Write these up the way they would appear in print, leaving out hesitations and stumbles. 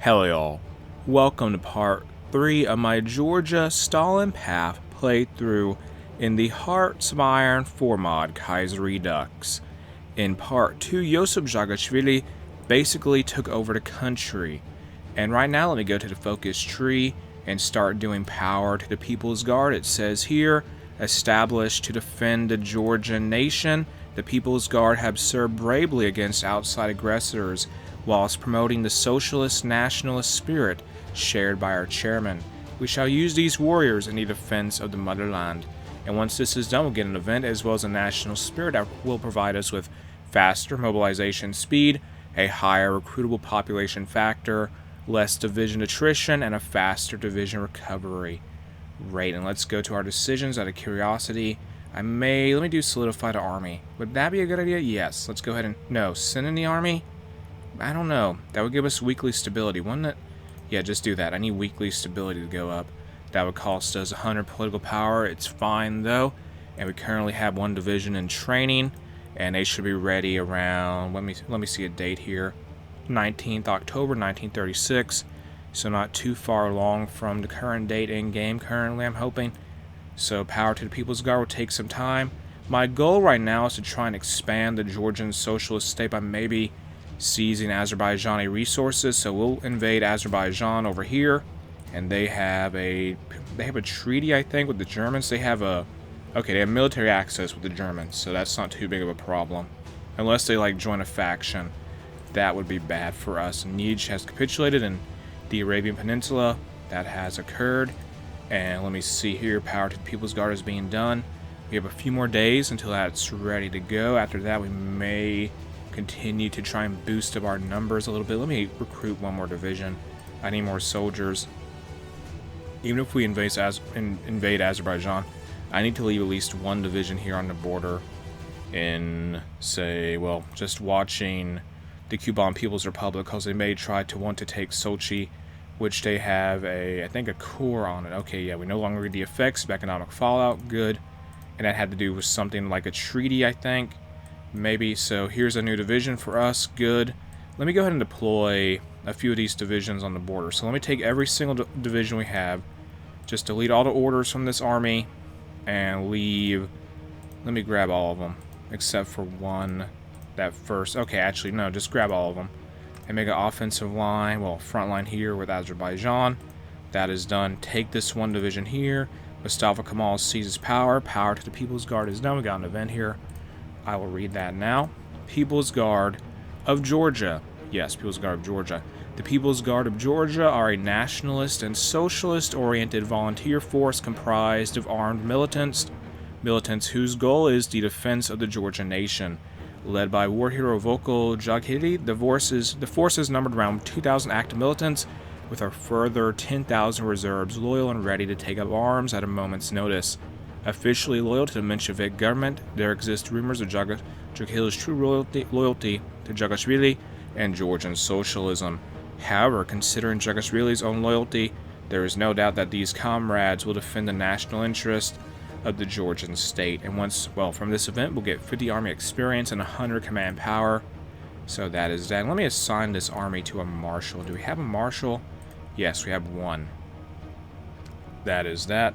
Hello y'all, welcome to part 3 of my Georgia Stalin Path playthrough in the Hearts of Iron 4 mod Kaiserredux. In part 2, Josip Jagashvili basically took over the country, and right now let me go to the focus tree and start doing power to the People's Guard. It says here, established to defend the Georgian nation, the People's Guard have served bravely against outside aggressors, whilst promoting the socialist nationalist spirit shared by our chairman. We shall use these warriors in the defense of the motherland. And once this is done, we'll get an event as well as a national spirit that will provide us with faster mobilization speed, a higher recruitable population factor, less division attrition, and a faster division recovery rate. And let's go to our decisions out of curiosity. Let me do solidify the army. Would that be a good idea? Yes. Let's go ahead and, no, send in the army? I don't know. That would give us weekly stability, wouldn't it? Yeah, just do that. I need weekly stability to go up. That would cost us 100 political power. It's fine, though. And we currently have one division in training, and they should be ready around, let me see a date here, 19th October 1936. So not too far along from the current date in game currently, I'm hoping. So power to the People's Guard will take some time. My goal right now is to try and expand the Georgian socialist state by maybe seizing Azerbaijani resources. So we'll invade Azerbaijan over here, and they have a treaty, I think, with the Germans. They have military access with the Germans, so that's not too big of a problem, unless they like join a faction. That would be bad for us. Nij has capitulated in the Arabian Peninsula. That has occurred. And let me see here, power to the People's Guard is being done. We have a few more days until that's ready to go. After that, we may continue to try and boost up our numbers a little bit. Let me recruit one more division. I need more soldiers. Even if we invade Azerbaijan, I need to leave at least one division here on the border in, say, well, just watching the Cuban People's Republic, because they may try to want to take Sochi, which they have I think a core on it. Okay, yeah, we no longer get the effects of economic fallout. Good. And that had to do with something like a treaty, I think. Maybe. So here's a new division for us. Good. Let me go ahead and deploy a few of these divisions on the border. So let me take every single division we have, just delete all the orders from this army, and leave. Let me grab all of them except for one. That first. Okay, actually no, just grab all of them and make an offensive line, well, front line here with Azerbaijan. That is done. Take this one division here. Mustafa Kemal seizes power. Power to the People's Guard is done. We got an event here. I will read that now. People's Guard of Georgia. Yes, People's Guard of Georgia. The People's Guard of Georgia are a nationalist and socialist-oriented volunteer force comprised of armed militants whose goal is the defense of the Georgian nation. Led by war hero Vokal Jaghili, the forces numbered around 2,000 active militants, with a further 10,000 reserves loyal and ready to take up arms at a moment's notice. Officially loyal to the Menshevik government, there exist rumors of Jaghili's true loyalty to Jagashvili and Georgian socialism. However, considering Jagashvili's own loyalty, there is no doubt that these comrades will defend the national interest of the Georgian state. And from this event, we'll get 50 army experience and 100 command power. So that is that. Let me assign this army to a marshal. Do we have a marshal? Yes, we have one. That is that.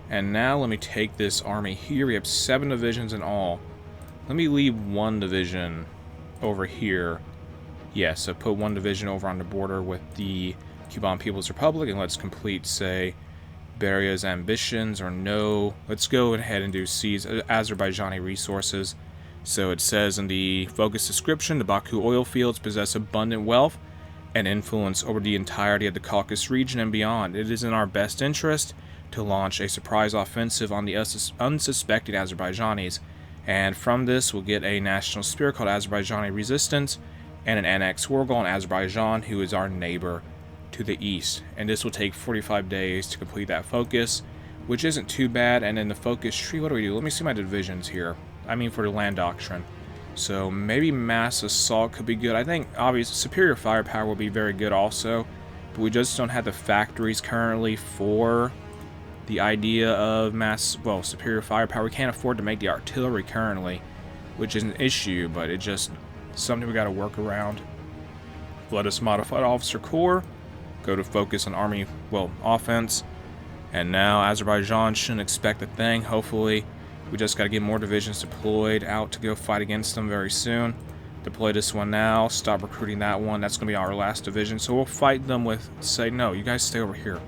And now let me take this army here. We have 7 divisions in all. Let me leave one division over here. Yes, so put one division over on the border with the Cuban People's Republic, and let's complete, say, Beria's ambitions, or no. Let's go ahead and do seize Azerbaijani resources. So it says in the focus description, the Baku oil fields possess abundant wealth and influence over the entirety of the Caucasus region and beyond. It is in our best interest to launch a surprise offensive on the unsuspecting Azerbaijanis, and from this we'll get a national spirit called Azerbaijani Resistance and an annex war goal on Azerbaijan, who is our neighbor to the east. And this will take 45 days to complete that focus, which isn't too bad. And in the focus tree, what do we do? Let me see my divisions here. I mean, for the land doctrine. So maybe mass assault could be good. I think obviously superior firepower will be very good also, but we just don't have the factories currently for the idea of superior firepower. We can't afford to make the artillery currently, which is an issue, but it's just something we got to work around. Let us modify the officer corps. go to focus on army, well, offense. And now Azerbaijan shouldn't expect a thing, hopefully. We just got to get more divisions deployed out to go fight against them very soon. Deploy this one now, stop recruiting that one. That's going to be our last division. So we'll fight them with, say, no, you guys stay over here.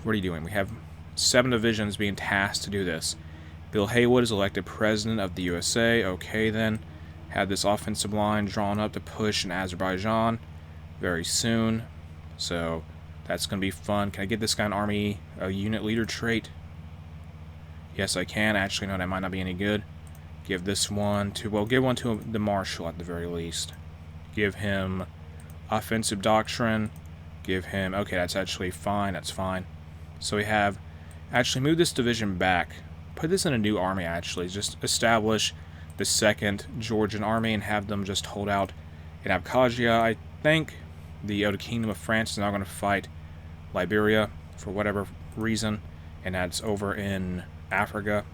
What are you doing? We have 7 divisions being tasked to do this. Bill Haywood is elected president of the USA. Okay, then. Have this offensive line drawn up to push in Azerbaijan very soon. So that's going to be fun. Can I get this guy an army, a unit leader trait? Yes, I can. Actually, no, that might not be any good. Give this one to, well, give one to the marshal at the very least. Give him offensive doctrine. Give him, okay, that's actually fine. That's fine. So we have, actually move this division back. Put this in a new army, actually. Just establish the 2nd Georgian Army and have them just hold out in Abkhazia. I think the Outer Kingdom of France is now going to fight Liberia for whatever reason, and that's over in Africa,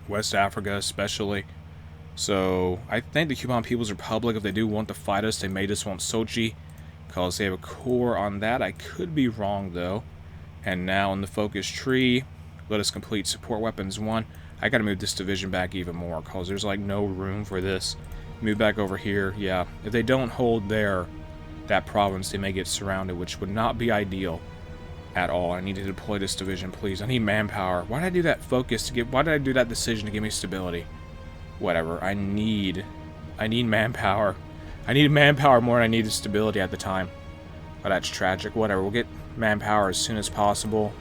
West Africa especially. So I think the Cuban People's Republic, if they do want to fight us, they may just want Sochi because they have a core on that. I could be wrong though. And now in the focus tree, let us complete support weapons 1. I gotta move this division back even more because there's like no room for this. Move back over here. Yeah, if they don't hold that province, they may get surrounded, which would not be ideal at all. I need to deploy this division, please. I need manpower. Why did I do that focus to get? Why did I do that decision to give me stability? Whatever. I need manpower. I needed manpower more than I needed stability at the time. Oh, that's tragic. Whatever. We'll get manpower as soon as possible.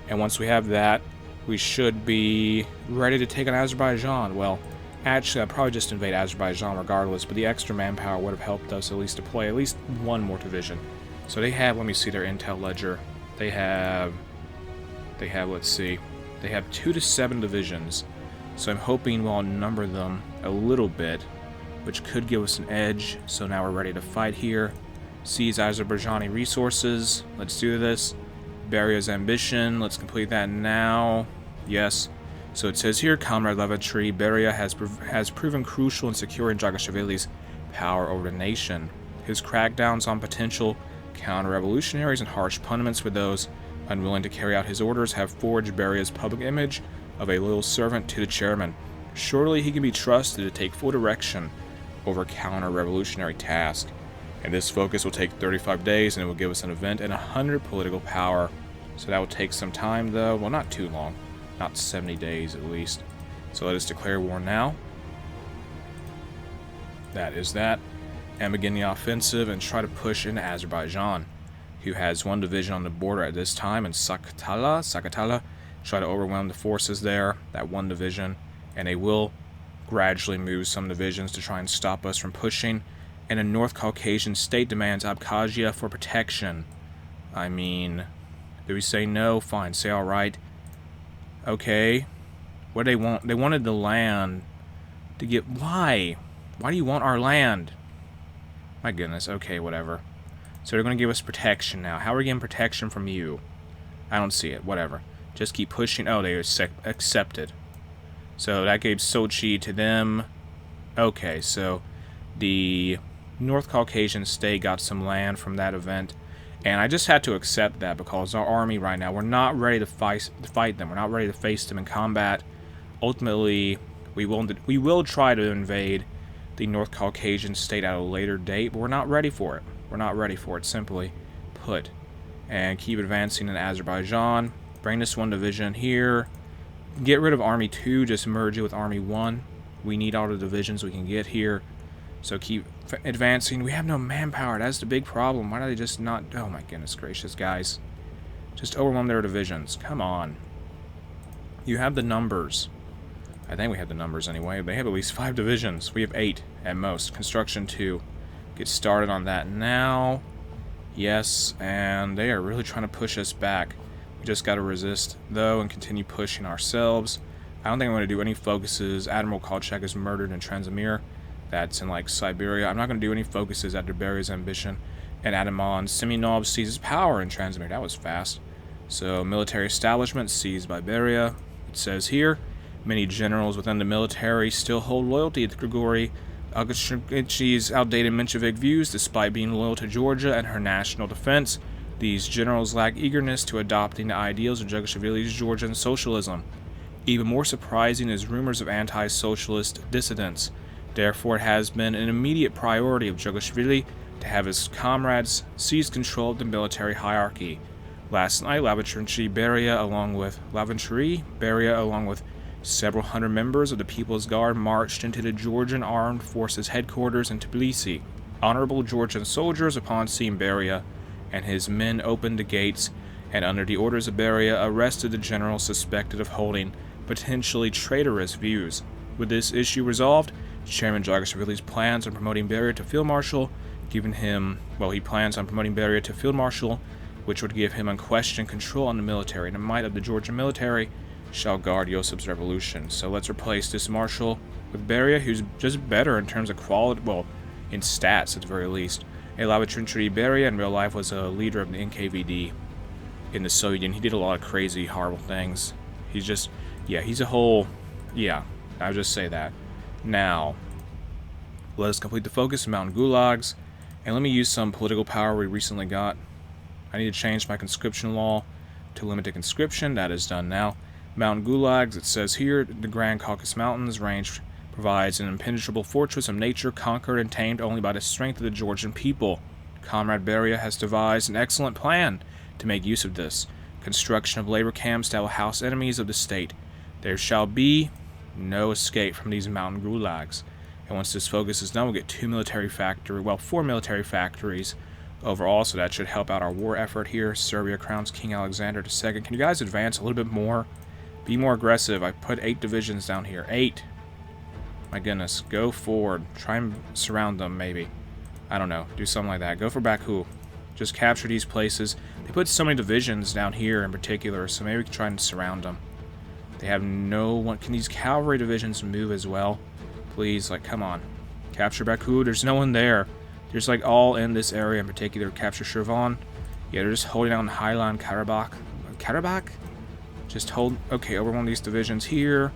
And once we have that, we should be ready to take on Azerbaijan. Well, actually, I'd probably just invade Azerbaijan regardless, but the extra manpower would have helped us at least deploy at least 1 more division. So they have, let me see their intel ledger. They have, let's see, they have 2 to 7 divisions. So I'm hoping we'll outnumber them a little bit, which could give us an edge. So now we're ready to fight here. Seize Azerbaijani resources. Let's do this. Beria's ambition. Let's complete that now. Yes. So it says here, Comrade Levatry, Beria has proven crucial in securing Jagashvili's power over the nation. His crackdowns on potential counter-revolutionaries and harsh punishments for those unwilling to carry out his orders have forged Beria's public image of a loyal servant to the chairman. Surely he can be trusted to take full direction over counter-revolutionary tasks. And this focus will take 35 days, and it will give us an event and 100 political power. So that will take some time, though. Well, not too long. Not 70 days, at least. So let us declare war now. That is that. And begin the offensive and try to push into Azerbaijan, who has 1 division on the border at this time in Sakatala. Try to overwhelm the forces there, that 1 division. And they will gradually move some divisions to try and stop us from pushing. And a North Caucasian state demands Abkhazia for protection. I mean, do we say no? Fine, say alright. Okay. What do they want? They wanted the land to get... Why? Why do you want our land? My goodness, okay, whatever. So they're going to give us protection now. How are we getting protection from you? I don't see it, whatever. Just keep pushing. Oh, they accepted. So that gave Sochi to them. Okay, so the North Caucasian state got some land from that event, and I just had to accept that because our army right now, we're not ready to fight them. We're not ready to face them in combat. Ultimately, we will try to invade the North Caucasian state at a later date, but we're not ready for it. We're not ready for it, simply put. And keep advancing in Azerbaijan. Bring this 1 division here. Get rid of Army 2, just merge it with Army 1. We need all the divisions we can get here. So keep advancing. We have no manpower. That's the big problem. Why do they just not... Oh my goodness gracious, guys. Just overwhelm their divisions. Come on. You have the numbers. I think we have the numbers anyway. They have at least 5 divisions. We have 8 at most. Construction 2. Get started on that now. Yes, and they are really trying to push us back. We just got to resist, though, and continue pushing ourselves. I don't think I'm going to do any focuses. Admiral Kolchak is murdered in Transamir. That's in, like, Siberia. I'm not going to do any focuses after Beria's ambition. And Ataman Semyonov seizes power in Transamir. That was fast. So, military establishment seized by Beria. It says here, many generals within the military still hold loyalty to Grigory Augustin's outdated Menshevik views, despite being loyal to Georgia and her national defense. These generals lack eagerness to adopting the ideals of Jugashvili's Georgian socialism. Even more surprising is rumors of anti-socialist dissidents. Therefore, it has been an immediate priority of Jugashvili to have his comrades seize control of the military hierarchy. Last night, Lavantry Beria, along with several hundred members of the People's Guard, marched into the Georgian Armed Forces headquarters in Tbilisi. Honorable Georgian soldiers, upon seeing Beria and his men, opened the gates and, under the orders of Beria, arrested the general suspected of holding potentially traitorous views. With this issue resolved, Chairman Jugashvili's plans on promoting Beria to Field Marshal, which would give him unquestioned control on the military, and the might of the Georgian military shall guard Yosef's revolution. So let's replace this marshal with Beria, who's just better in terms of quality, well, in stats at the very least. Lavantry Beria in real life was a leader of the NKVD in the Soviet Union. He did a lot of crazy, horrible things. He's just, he's a whole, I'll just say that. Now, let us complete the focus of mountain gulags, and let me use some political power we recently got. I need to change my conscription law to limited conscription. That is done now. Mountain gulags, it says here, the Grand Caucasus Mountains range provides an impenetrable fortress of nature, conquered and tamed only by the strength of the Georgian people. Comrade Beria has devised an excellent plan to make use of this. Construction of labor camps that will house enemies of the state. There shall be no escape from these mountain gulags. And once this focus is done, we'll get 4 military factories overall, so that should help out our war effort here. Serbia crowns King Alexander II. Can you guys advance a little bit more? Be more aggressive. I put 8 divisions down here. 8. My goodness. Go forward. Try and surround them, maybe. I don't know. Do something like that. Go for Baku. Just capture these places. They put so many divisions down here in particular, so maybe we can try and surround them. They have no one. Can these cavalry divisions move as well? Please, like, come on. Capture Baku. There's no one there. They're just, like, all in this area in particular. Capture Shirvan. Yeah, they're just holding on Highland Karabakh. Karabakh? Just hold. Okay, over one of these divisions here.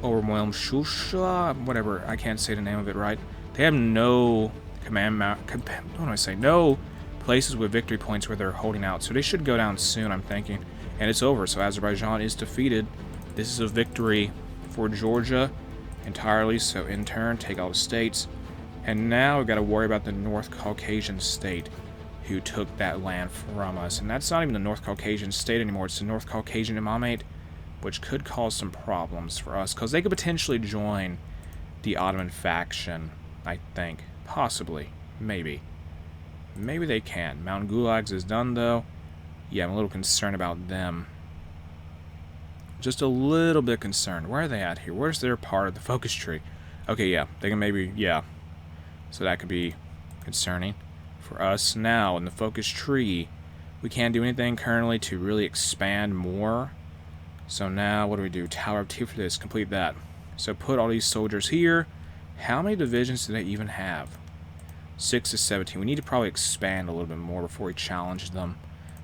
Overwhelm Shusha. Whatever. I can't say the name of it right. They have no no places with victory points where they're holding out. So they should go down soon, I'm thinking. And it's over. So Azerbaijan is defeated. This is a victory for Georgia entirely. So in turn, take all the states. And now we've got to worry about the North Caucasian state who took that land from us. And that's not even the North Caucasian state anymore. It's the North Caucasian Imamate, which could cause some problems for us, because they could potentially join the Ottoman faction, I think. Possibly. Maybe. Maybe they can. Mountain Gulags is done, though. Yeah, I'm a little concerned about them. Just a little bit concerned. Where are they at here? Where's their part of the focus tree? Okay, yeah. They can maybe, So that could be concerning for us. Now, in the focus tree, we can't do anything currently to really expand more. So now, what do we do? Tower of Tiflis, complete that. So put all these soldiers here. How many divisions do they even have? 6 to 17. We need to probably expand a little bit more before we challenge them.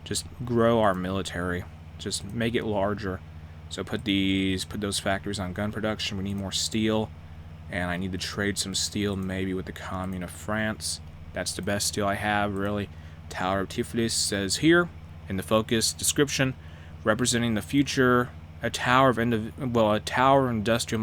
Just grow our military. Just make it larger. So put those factories on gun production. We need more steel. And I need to trade some steel maybe with the Commune of France. That's the best steel I have, really. Tower of Tiflis says here in the focus description, representing the future, a tower of industrial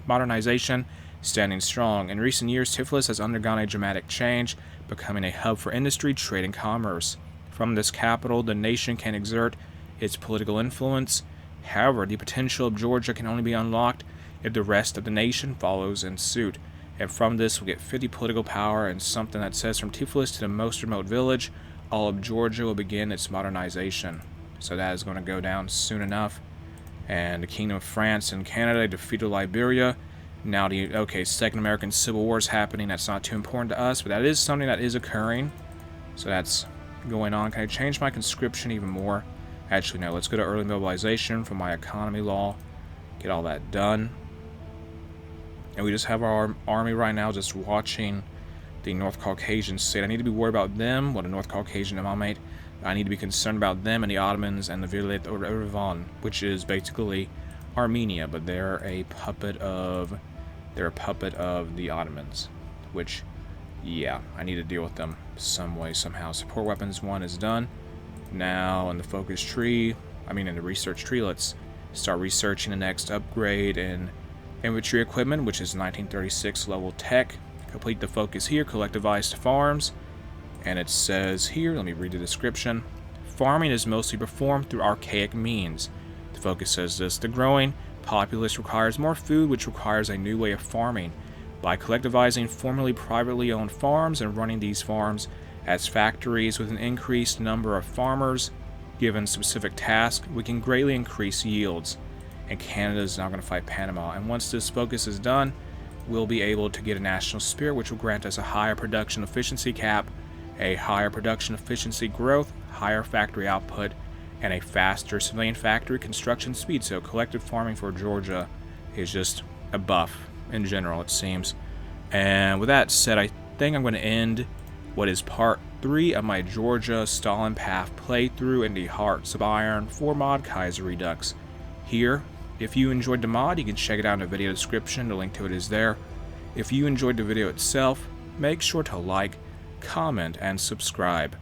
modernization standing strong. In recent years, Tiflis has undergone a dramatic change, becoming a hub for industry, trade, and commerce. From this capital, the nation can exert its political influence. However, the potential of Georgia can only be unlocked if the rest of the nation follows in suit. And from this, we'll get 50 political power and something that says from Tiflis to the most remote village, all of Georgia will begin its modernization. So that is going to go down soon enough. And the Kingdom of France and Canada defeated Liberia. Now Second American Civil War is happening. That's not too important to us, but that is something that is occurring. So that's going on. Can I change my conscription even more? Actually, no. Let's go to early mobilization for my economy law. Get all that done. And we just have our army right now just watching the North Caucasian state. I need to be worried about them. The North Caucasian Imamate. I need to be concerned about them and the Ottomans and the Vilayet or Erivan, which is basically Armenia, but they're a puppet of the Ottomans. which, yeah, I need to deal with them some way, somehow. Support weapons 1 is done. Now, in the focus tree, in the research tree, let's start researching the next upgrade in infantry equipment, which is 1936 level tech. Complete the focus here, collectivized farms. And it says here, let me read the description. Farming is mostly performed through archaic means. The focus says this: the growing populace requires more food, which requires a new way of farming. By collectivizing formerly privately owned farms and running these farms as factories with an increased number of farmers given specific tasks, we can greatly increase yields. And Canada is now going to fight Panama. And once this focus is done, we'll be able to get a national spirit, which will grant us a higher production efficiency cap, a higher production efficiency growth, higher factory output, and a faster civilian factory construction speed. So collective farming for Georgia is just a buff in general, it seems. And with that said, I think I'm going to end what is part 3 of my Georgia Stalin Path playthrough in the Hearts of Iron 4 mod Kaiserredux here. If you enjoyed the mod, you can check it out in the video description. The link to it is there. If you enjoyed the video itself, make sure to like, comment, and subscribe.